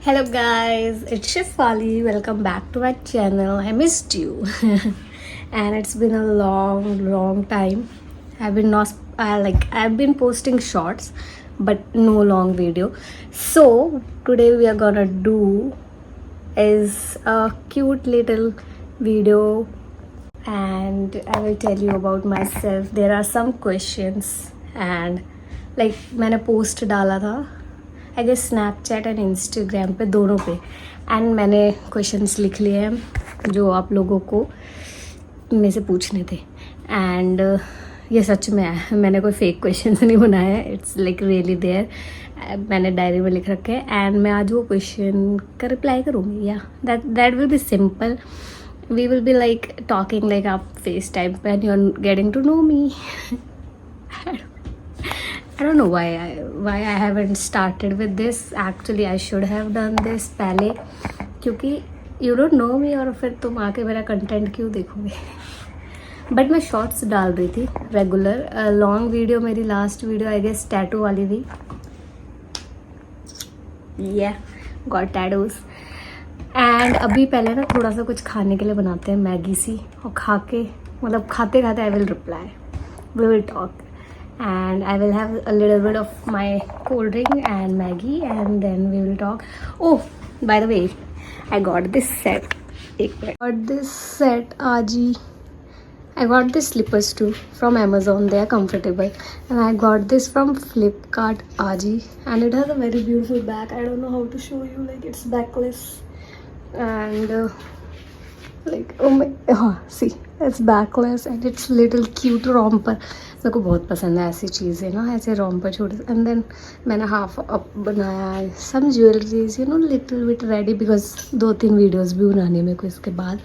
Hello guys, it's Shefali. Welcome back to my channel. I missed you. And it's been a long time. I've been posting shorts but no long video. So today we are gonna do is a cute little video and I will tell you about myself. There are some questions and like मैंने post डाला था I guess Snapchat and Instagram पे दोनों पे and मैंने questions लिख लिए हैं जो आप लोगों को में से पूछने थे एंड ये सच में है, मैंने कोई फेक क्वेश्चंस नहीं बनाया है, इट्स लाइक रियली देयर। मैंने डायरी में लिख रखे हैं एंड मैं आज वो क्वेश्चन का रिप्लाई करूँगी। या that will be simple. We will be like talking like आप फेस टाइम पे and you are getting to know me. I don't know why I haven't started with this. Actually I should have done this पहले, क्योंकि you don't know me और फिर तुम आके मेरा content क्यों देखोगे। बट मैं शॉर्ट्स डाल रही थी रेगुलर। लॉन्ग वीडियो मेरी last video I guess tattoo वाली थी। Got tattoos. एंड अभी पहले ना थोड़ा सा कुछ खाने के लिए बनाते हैं मैगी सी, और खा के मतलब खाते खाते I will reply, we will talk and I will have a little bit of my cold drink and Maggie and then we will talk. Oh, by the way, I got this set. Aji. I got this slippers too from Amazon. They are comfortable. And I got this from Flipkart Aji. And it has a very beautiful back. I don't know how to show you. Like it's backless. And see, it's backless and it's little cute romper. मेरे को बहुत पसंद है ऐसी चीज़ें ना, ऐसे romper छोटे। एंड देन मैंने हाफ अप बनाया some jewelleries little bit ready because 2-3 videos भी बनानी है मेरे को इसके बाद।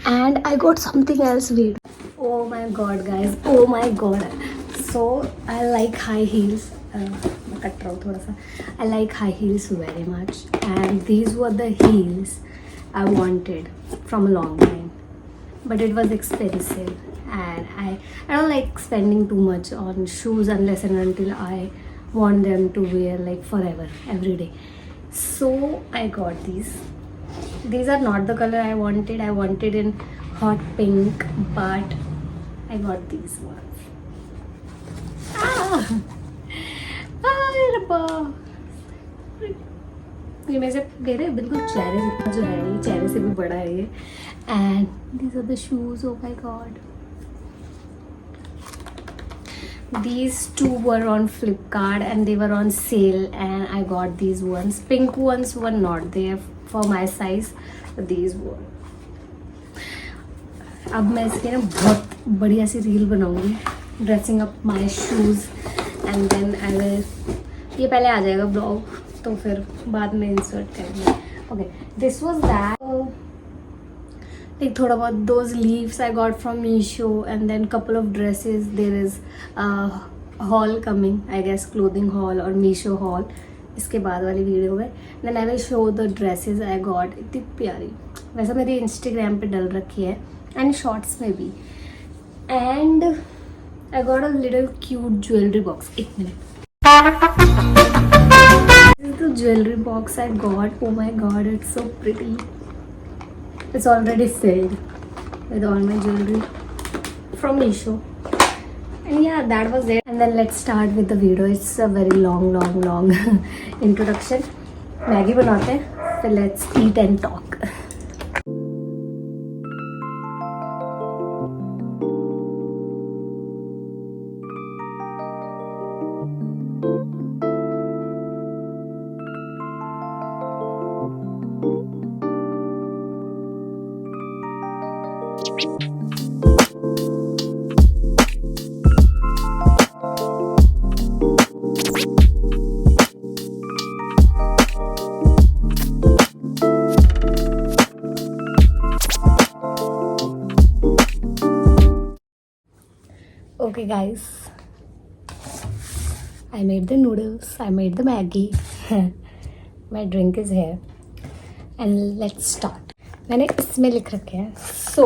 And I got something else weed. Oh my god guys, oh my god. So I like high heels. मैं कट रहा हूँ थोड़ा सा। I like high heels very much and these were the heels I wanted from a long time, but it was expensive and I don't like spending too much on shoes unless and until I want them to wear like forever every day. So I got these. These are not the color I wanted. I wanted in hot pink, but I got these ones. रब्बा, ये मेरे से दे रहे बिल्कुल चेहरे जितना जो है, ये चेहरे से भी बड़ा है ये। And these are the shoes. Oh my god, these two were on Flipkart and they were on sale and I got these ones. Pink ones were not there for my size, but these were. अब मैं इसकी ना बहुत बढ़िया सी reel बनाऊंगी, dressing up my shoes and then I will, ये पहले आ जाएगा ब्लॉग तो फिर बाद में इंसर्ट करेंगे। Okay, this was that. Like थोड़ा बहुत those leaves I got from Meesho and then couple of dresses. There is haul coming, I guess clothing haul और मीशो हॉल इसके बाद वाली वीडियो में। Then I will show the dresses I got. इतनी प्यारी, वैसे मेरी इंस्टाग्राम पे डल रखी है एंड शॉर्ट्स में भी। And I got a little cute jewellery box. एक minute, this is the jewelry box I got. Oh my god, it's so pretty. It's already filled with all my jewelry from Meesho. And yeah, that was it. And then let's start with the video. It's a very long introduction. Maggie बनाते हैं, फिर let's eat and talk. Okay guys, I made the noodles, I made the Maggie. My drink is here and let's start. मैंने इसमें लिख रखे हैं। So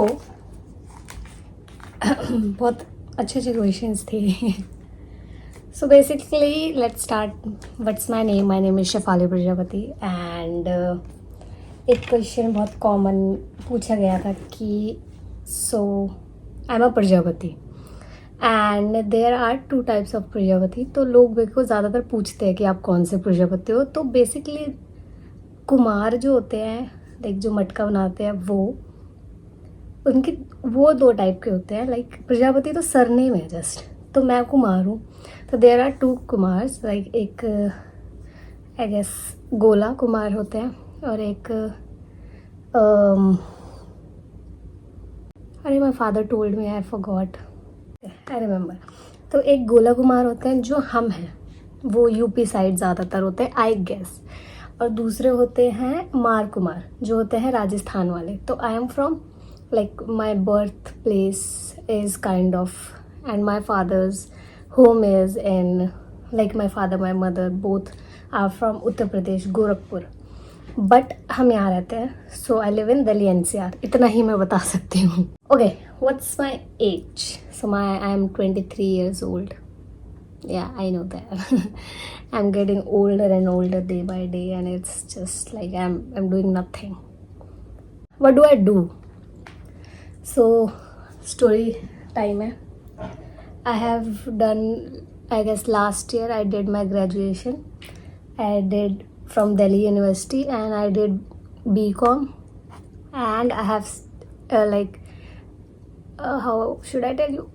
बहुत अच्छे क्वेश्चंस थे So basically, let's start. What's my name? My name is Shefali Prajapati, and एक question बहुत कॉमन पूछा गया था कि so I am a Prajapati and there are 2 types of Prajapati. तो लोग मेरे को ज़्यादातर पूछते हैं कि आप कौन से प्रजापति हो. तो बेसिकली कुमार जो होते हैं, लाइक जो मटका बनाते हैं, वो उनके वो 2 टाइप के होते हैं. लाइक प्रजापति तो सरनेम है जस्ट, तो मैं कुमार हूँ. तो देयर आर 2 कुमार्स, लाइक एक आई गेस गोला कुमार होते हैं और एक अरे my father told me, I forgot, I remember. तो एक गोला कुमार होते हैं जो हम हैं, वो यूपी साइड ज़्यादातर होते हैं आई गेस. और दूसरे होते हैं मार कुमार जो होते हैं राजस्थान वाले. तो I am from, like my birth place is kind of, and my father's home is in, like my father my mother both are from Uttar Pradesh, Gorakhpur. But हम यहाँ रहते हैं. So I live in Delhi NCR. इतना ही मैं बता सकती हूँ. Okay, what's my age? So I am 23 years old. Yeah, I know that. I'm getting older and older day by day, and it's just like I'm doing nothing. What do I do? So story time hai. I have done, I guess last year I did my graduation. I did from Delhi University and I did BCom, and I have how should I tell you?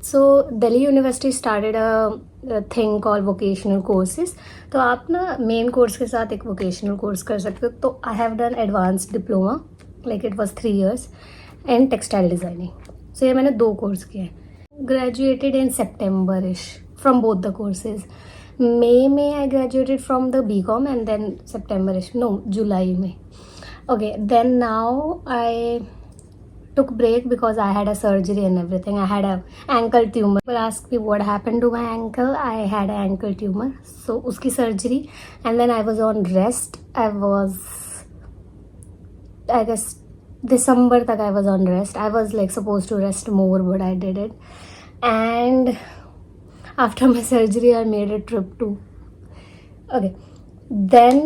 So Delhi University started a thing called vocational courses. तो आप ना main course के साथ एक vocational course कर सकते हो. तो I have done advance diploma, like it was 3 years in textile designing. So ये मैंने 2 कोर्स किए. Graduated in September-ish from both the courses. May I graduated from the BCom and then September-ish, no, July में. Okay, then now I took break because I had a surgery and everything. I had a ankle tumor. People ask me what happened to my ankle. I had an ankle tumor, so उसकी surgery, and then I was on rest. I guess December तक I was on rest. I was like supposed to rest more, but I didn't. And after my surgery I made a trip to, okay, then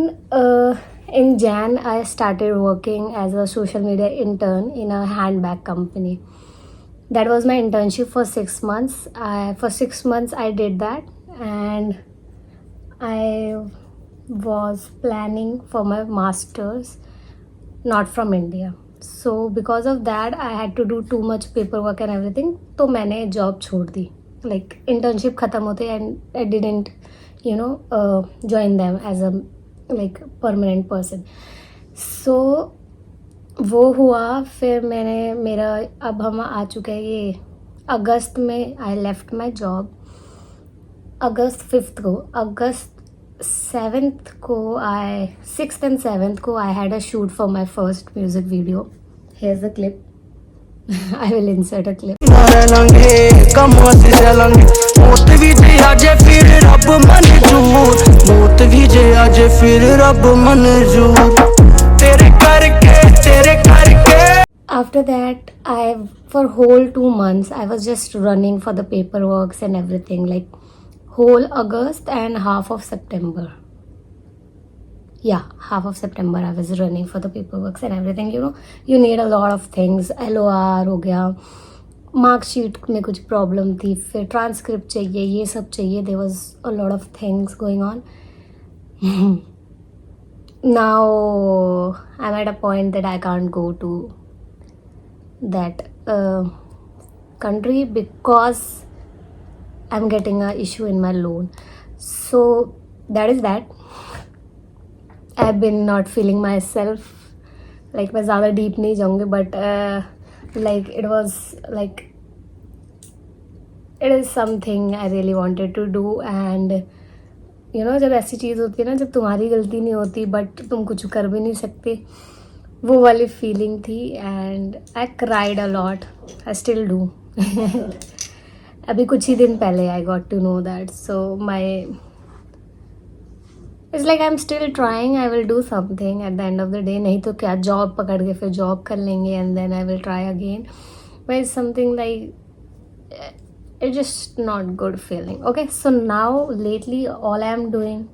in Jan I started working as a social media intern in a handbag company. That was my internship for 6 months. For 6 months I did that, and I was planning for my masters, not from India. So because of that I had to do too much paperwork and everything. तो मैंने job छोड़ दी. Like internship ख़त्म होते and I didn't join them as a like permanent person. So वो हुआ. फिर मैंने मेरा, अब हम आ चुके हैं ये अगस्त में. I left my job August 5th को. अगस्त 7th को 6th and 7th को I had a shoot for my first music video. Here's the clip. I will insert a clip. After that, for whole 2 months I was just running for the paperworks and everything, like whole August and half of September. Yeah, half of September I was running for the paperworks and everything. You need a lot of things. LOR हो गया, marksheet में कुछ problem थी, फिर transcript चाहिए, ये सब चाहिए. There was a lot of things going on. Now I'm at a point that I can't go to that country because I'm getting a issue in my loan. So that is that. I've been not feeling myself. Like मैं ज़्यादा deep नहीं जाऊँगी, but like it was like it is something I really wanted to do. And जब ऐसी चीज़ होती है ना, जब तुम्हारी गलती नहीं होती बट तुम कुछ कर भी नहीं सकते, वो वाली फीलिंग थी. And I cried a lot. I still do. अभी कुछ ही दिन पहले I got to know that. So my it's like I am still trying. I will do something at the end of the day. नहीं तो क्या, job पकड़ के फिर जॉब कर लेंगे and then I will try again. But it's something like it's just not good feeling. Okay, so now lately all I am doing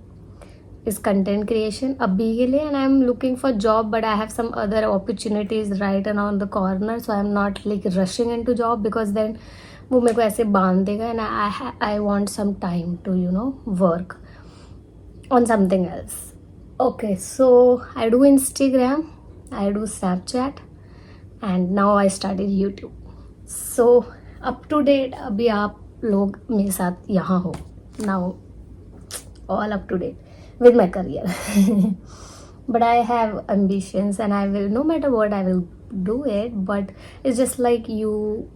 is content creation abhi ke liye, and I'm looking for job, but I have some other opportunities right around the corner, so I'm not like rushing into job because then वो मेरे को ऐसे बांध देगा, and I want some time to work on something else. Okay, so I do Instagram, I do Snapchat, and now I started YouTube. So up to date अभी आप लोग मेरे साथ यहाँ हो. Now all up to date with my career. But I have ambitions, and I will, no matter what, I will do it. But it's just like you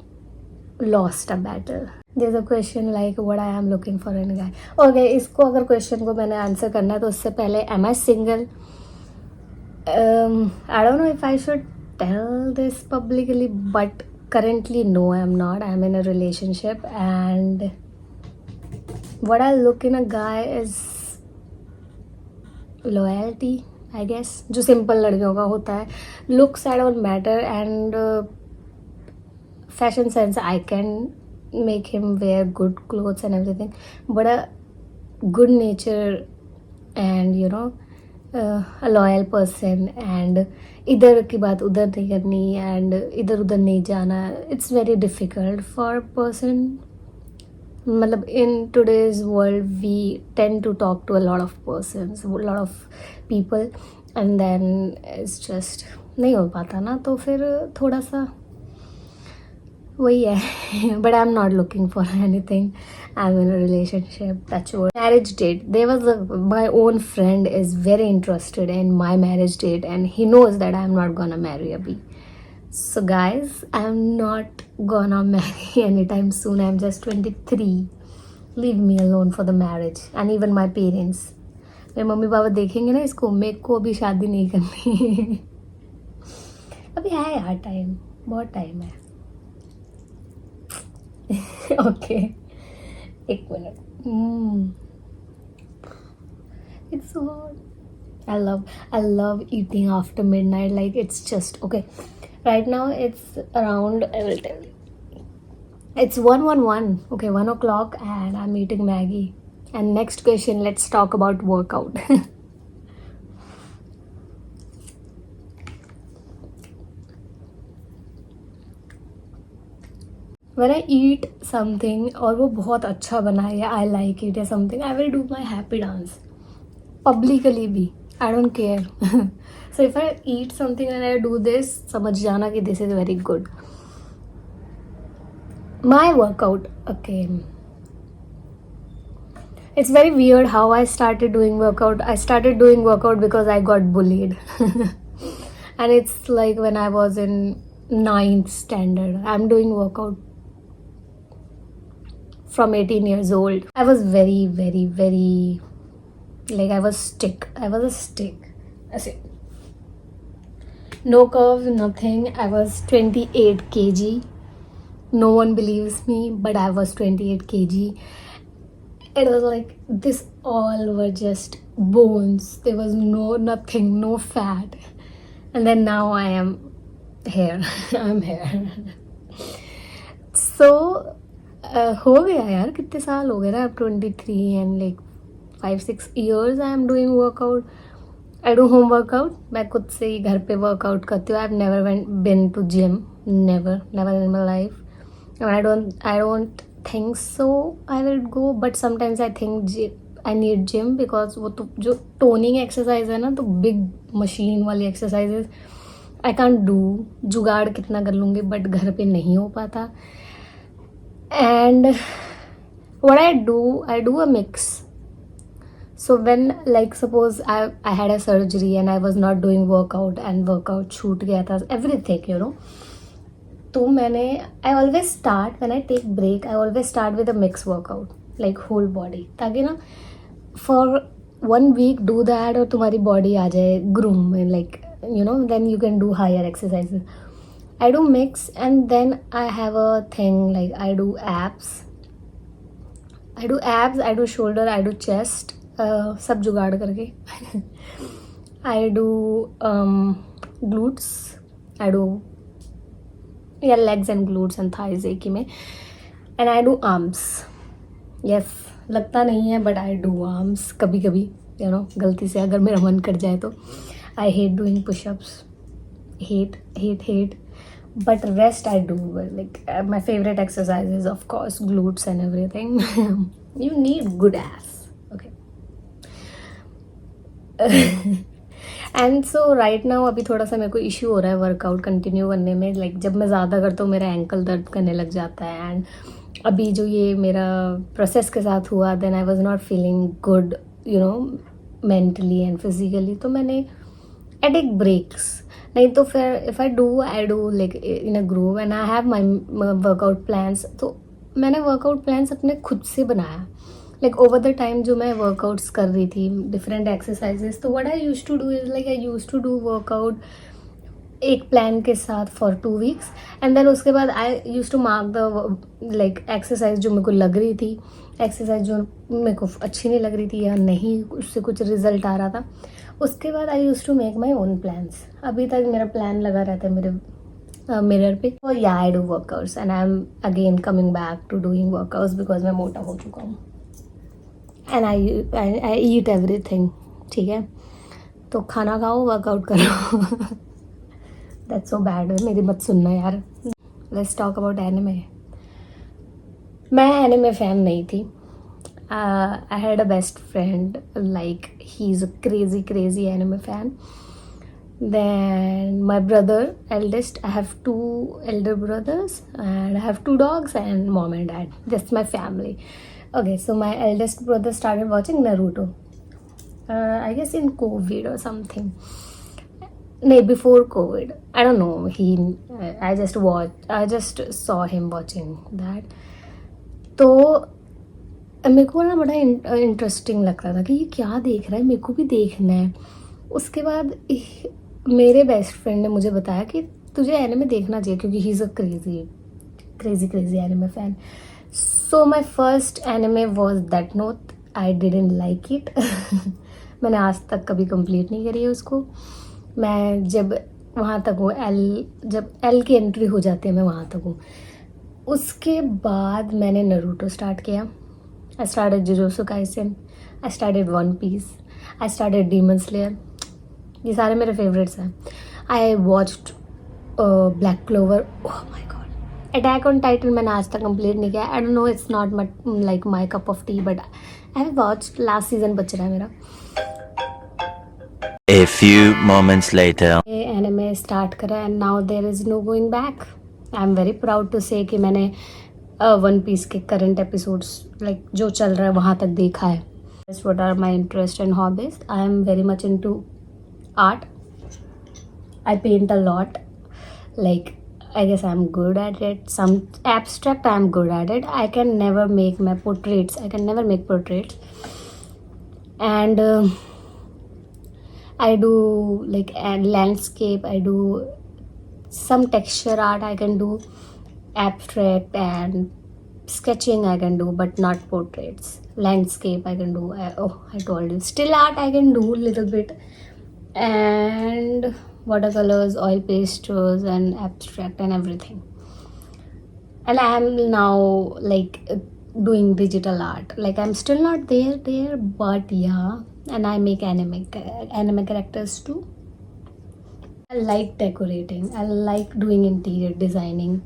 lost a battle. There's a question like what I am looking for in a guy. Okay, इसको अगर question को मैंने answer करना है तो उससे पहले am I single? I don't know if I should tell this publicly, but currently no, I'm not. I'm in a relationship, and what I look in a guy is loyalty, I guess, जो simple लड़कियों का होता है. Looks I don't matter, and fashion sense I can make him wear good clothes and everything, but a good nature and a loyal person, and इधर की बात उधर नहीं करनी, and इधर उधर नहीं जाना. It's very difficult for a person. मतलब in today's world we tend to talk to a lot of persons, a lot of people, and then it's just नहीं हो पाता ना, तो फिर थोड़ा सा वही है. But I'm not looking for anything. I'm in a relationship. That's what. Marriage date. My own friend is very interested in my marriage date, and he knows that I'm not gonna marry abhi. So guys, I'm not gonna marry anytime soon. I'm just 23. Leave me alone for the marriage. And even my parents. मेरे mummy papa देखेंगे ना इसको, मेरे को अभी शादी नहीं करनी. अभी है यार टाइम, बहुत टाइम है. ओके, एक minute. It's so hot. I love eating after midnight. Like it's just okay. Right now it's around, I will tell you, it's 1:11. Okay, 1 o'clock, and I'm eating Maggie. And next question, let's talk about workout. When I eat something और वो बहुत अच्छा बना है, I like it या something, I will do my happy dance publicly भी. I don't care. So if I eat something and I do this, समझ जाना कि this is very good. My workout, okay. It's very weird how I started doing workout. I started doing workout because I got bullied. And it's like when I was in 9th standard. I'm doing workout from 18 years old. I was very, very, very, like I was a stick. I say, no curves, nothing. I was 28 kg. No one believes me, but I was 28 kg. It was like this, all were just bones. There was nothing, no fat. And then now I am here. I'm here. So हो गया यार, कितने साल हो गए ना. 23 and like 5-6 years I am doing workout. I do home workout. मैं खुद से ही घर पे workout करती हूँ. I've never been to gym. Never in my life. And I don't think so I will go. But sometimes I think I need gym because वो तो जो toning exercise है ना, तो big machine वाली exercises I can't do. जुगाड़ कितना कर लूँगी, but घर पे नहीं हो पाता. And what I do a mix. So when, like, suppose I had a surgery and I was not doing workout and workout छूट गया था, everything, तो I always start, when I take break, I always start with a mix workout, like whole body, ताकि ना for 1 week do that और तुम्हारी body आ जाए groom में, like, then you can do higher exercises. I do mix, and then I have a thing like I do abs, I do shoulder, I do chest, सब जुगाड़ करके. I do glutes, I do legs and glutes and thighs एक ही में. And I do arms. Yes, लगता नहीं है but I do arms कभी कभी, यू नो, गलती से अगर मेरा मन कर जाए तो. I hate doing pushups, hate, but rest I do. Like my favorite exercise is of course glutes and everything. You need good ass, okay. And so right now अभी थोड़ा सा मेरे को इश्यू हो रहा है वर्कआउट कंटिन्यू करने में. लाइक जब मैं ज़्यादा करता हूँ मेरा एंकल दर्द करने लग जाता है. एंड अभी जो ये मेरा प्रोसेस के साथ हुआ, then I was not feeling good, you know, mentally and physically. तो मैंने आई टेक ब्रेक्स. नहीं तो फिर if I do like in a group and I have my workout plans. तो मैंने वर्कआउट प्लान्स अपने खुद से बनाया. लाइक ओवर द टाइम जो मैं वर्कआउट्स कर रही थी, डिफरेंट एक्सरसाइजेस, तो what I used to do is like I used to do workout एक प्लान के साथ फॉर 2 weeks. एंड देन उसके बाद I used to mark the like exercise जो मेरे को लग रही थी, एक्सरसाइज जो मेरे को अच्छी नहीं लग रही थी या नहीं उससे कुछ रिजल्ट आ रहा था. उसके बाद I used to make my own plans. अभी तक मेरा प्लान लगा रहता है मेरे मिरर पे. और या I do workouts and I am again coming back to doing workouts because मैं मोटा हो चुका हूँ. And I eat everything. ठीक है, तो खाना खाओ, वर्कआउट करो. That's so bad. मेरी मत सुनना यार. Let's talk about anime. मैं एनिमे फैन नहीं थी. I had a best friend, like he's a crazy anime fan. Then my brother, eldest, I have 2 elder brothers and I have 2 dogs and mom and dad. That's my family. Okay, so my eldest brother started watching Naruto. I guess in COVID or something. No, before COVID. I don't know. I just saw him watching that. तो मेरे को ना बड़ा interesting लग रहा था कि ये क्या देख रहा है, मेरे को भी देखना है. उसके बाद मेरे बेस्ट फ्रेंड ने मुझे बताया कि तुझे एनिमे देखना चाहिए क्योंकि he is a crazy anime fan. So my first anime was death note. I didn't like it. मैंने आज तक कभी कंप्लीट नहीं करी है उसको. मैं जब वहाँ तक हूँ, जब एल की एंट्री हो जाती है मैं वहाँ तक हूँ. उसके बाद मैंने नरूटो स्टार्ट किया. I started Jujutsu Kaisen. I started One Piece. I started Demon Slayer. ये सारे मेरे favorites हैं. I watched Black Clover. Oh my god. Attack on Titan मैंने आज तक complete नहीं किया. I don't know, it's not like my cup of tea, but I have watched. Last season बच रहा है मेरा. A few moments later. Anime start करा and now there is no going back. I'm very proud to say कि मैंने One Piece के current episodes like जो चल रहा है वहाँ तक देखा है. What are my interest and hobbies? I am very much into art. I paint a lot. Like I guess I'm good at it. Some abstract I'm good at it. I can never make my portraits. I can never make portraits. And I do like landscape. I do some texture art. I can do abstract and sketching I can do, but not portraits. Landscape I can do. I told you. Still art I can do a little bit. And watercolors, oil pastels and abstract and everything. And I am now like doing digital art. Like I'm still not there, but yeah. And I make anime characters too. I like decorating. I like doing interior designing.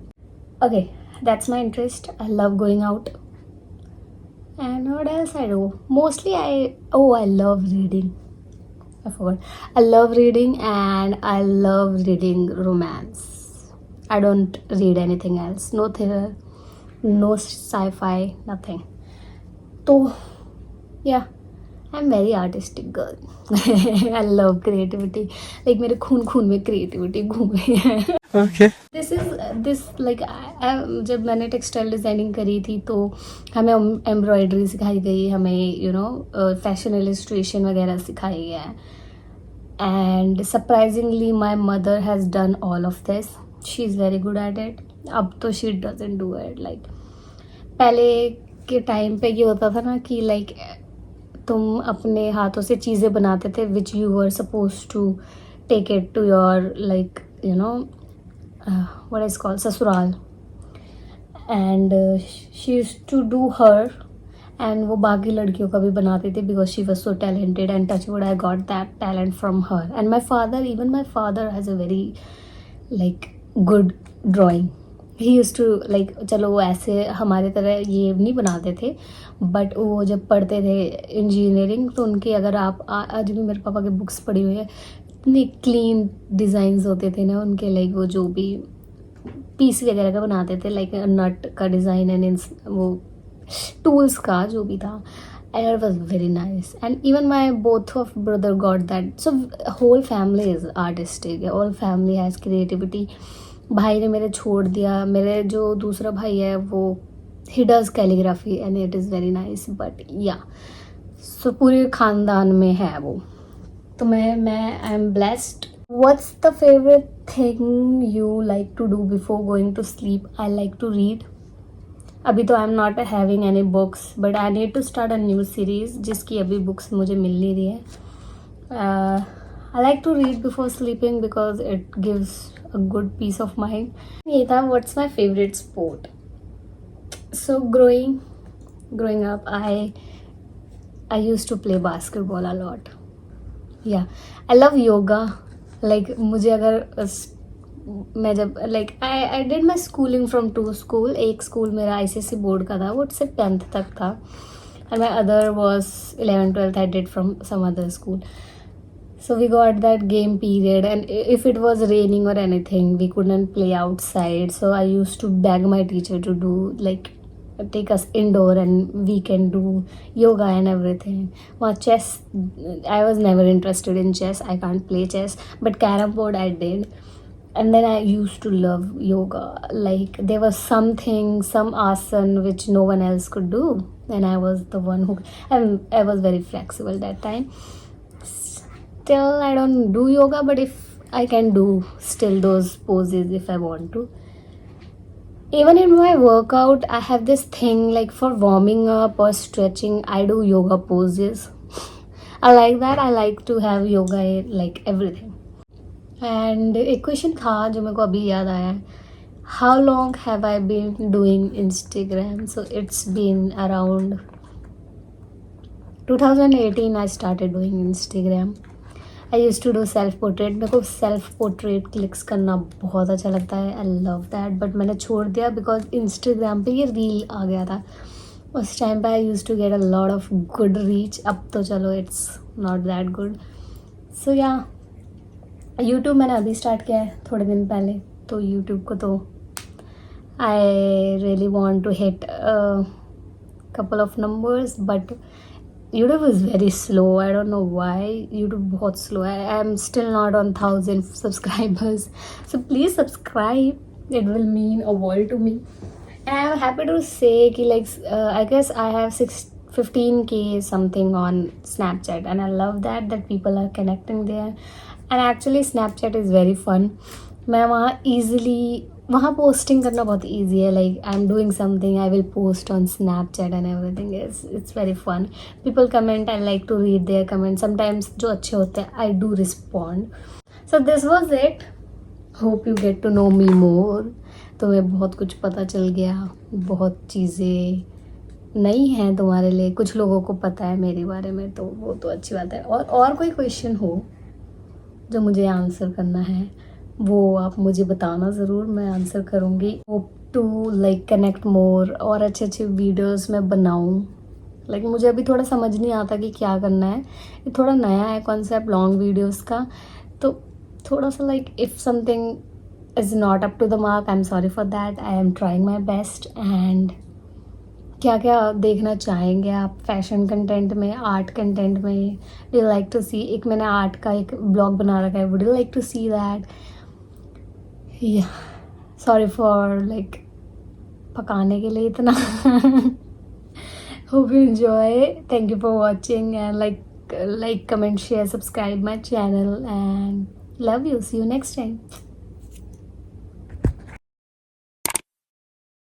Okay, that's my interest. I love going out. And what else I do? Mostly I love reading. I forgot. I love reading and I love reading romance. I don't read anything else. No thriller, no sci-fi, nothing. So, yeah, I'm very artistic girl. I love creativity. Like मेरे खून में creativity घूमे है. Okay. This like जब मैंने textile designing करी थी तो हमें एम्ब्रॉयडरी सिखाई गई, हमें फैशन इलस्ट्रेशन वगैरह सिखाई गया है. And surprisingly my mother has done all of this. She is very good at it. अब तो she doesn't do it. Like पहले के टाइम पे ये होता था ना कि लाइक तुम अपने हाथों से चीज़ें बनाते थे which you were suppose to take it to your like what is called ससुराल. And she used to do her, and वो बाकी लड़कियों का भी बनाती थी because she was so talented, and touch wood I got that talent from her. And my father, even my father has a very like good drawing. He use to like, चलो वो ऐसे हमारे तरह ये नहीं बनाते थे, बट वो जब पढ़ते थे इंजीनियरिंग, तो उनकी अगर आप आज भी मेरे पापा की बुक्स पढ़ी हुई है, इतने क्लीन डिज़ाइंस होते थे ना उनके, लाइक वो जो भी पीस वगैरह का बनाते थे, लाइक नट का डिज़ाइन एंड वो टूल्स का जो भी था, and it was very nice. And even my both of brother got that. So whole family is artistic, all family has creativity. भाई ने मेरे छोड़ दिया, मेरे जो दूसरा भाई है वो he does calligraphy and it is very nice, but yeah, so पूरे खानदान में है वो. तो मैं I am blessed. What's the favorite thing you like to do before going to sleep? I like to read. अभी तो I am not having any books, but I need to start a new series जिसकी अभी books मुझे मिल नहीं रही है. I like to read before sleeping because it gives a good peace of mind. ये था what's my favourite sport. So growing up I use to play basketball a lot. या आई लव योगा. लाइक मुझे अगर मैं जब like I did my schooling from 2 school. एक school मेरा ICSE board का था, वो सिर्फ 10th तक था, and my other was 11th 12th I did from some other school. So we got that game period, and if it was raining or anything, we couldn't play outside. So I used to beg my teacher to do like take us indoor, and we can do yoga and everything. Well, chess, I was never interested in chess. I can't play chess, but carom board I did. And then I used to love yoga. Like there was something, some asan which no one else could do, and I was the one who. And I was very flexible that time. Still, I don't do yoga, but if I can do still those poses if I want to. Even in my workout, I have this thing like for warming up or stretching, I do yoga poses. I like that. I like to have yoga like everything. And एक question था जो मेरे को अभी याद आया है. How long have I been doing Instagram? So it's been around 2018 I started doing Instagram. I use to do self portrait. मेरे को सेल्फ पोर्ट्रेट क्लिक्स करना बहुत अच्छा लगता है. I love that. बट मैंने छोड़ दिया बिकॉज इंस्टाग्राम पे ये रील आ गया था. उस टाइम पे I use to get a lot of good reach. अब तो चलो it's not that good. So yeah YouTube मैंने अभी स्टार्ट किया है थोड़े दिन पहले. तो यूट्यूब को तो I really want to hit couple of numbers, but YouTube is very slow. I don't know why. YouTube बहुत स्लो है. I am still not on 1000 subscribers. So please subscribe. It will mean a world to me. And I am happy to say कि like I guess I have 15K something on Snapchat, and I love that people are connecting there. And actually Snapchat is very fun. मैं वहाँ easily वहाँ posting करना बहुत easy है. Like I am doing something, I will post on Snapchat and everything. It's very fun. People comment, I like to read their comment. Sometimes जो अच्छे होते हैं I do respond. So this was it. Hope you get to know me more. तुम्हें बहुत कुछ पता चल गया. बहुत चीज़ें नई हैं तुम्हारे लिए. कुछ लोगों को पता है मेरे बारे में, तो वो तो अच्छी बात है. और कोई क्वेश्चन हो जो मुझे आंसर करना है, वो आप मुझे बताना ज़रूर. मैं आंसर करूँगी. Hope to like connect more और अच्छे अच्छे वीडियोस मैं बनाऊँ. लाइक मुझे अभी थोड़ा समझ नहीं आता कि क्या करना है. ये थोड़ा नया है कॉन्सेप्ट लॉन्ग वीडियोस का, तो थोड़ा सा like if something is not up to the mark, I am sorry for that. I am trying my best. And क्या क्या देखना चाहेंगे आप फैशन कंटेंट में, आर्ट कंटेंट में? Do you like to see? एक मैंने आर्ट का एक ब्लॉग बना रखा है. Would you like to see that? या सॉरी फॉर लाइक पकाने के लिए इतना. Hope you enjoy. Thank you for watching and like comment share subscribe my channel and love you. See you next time.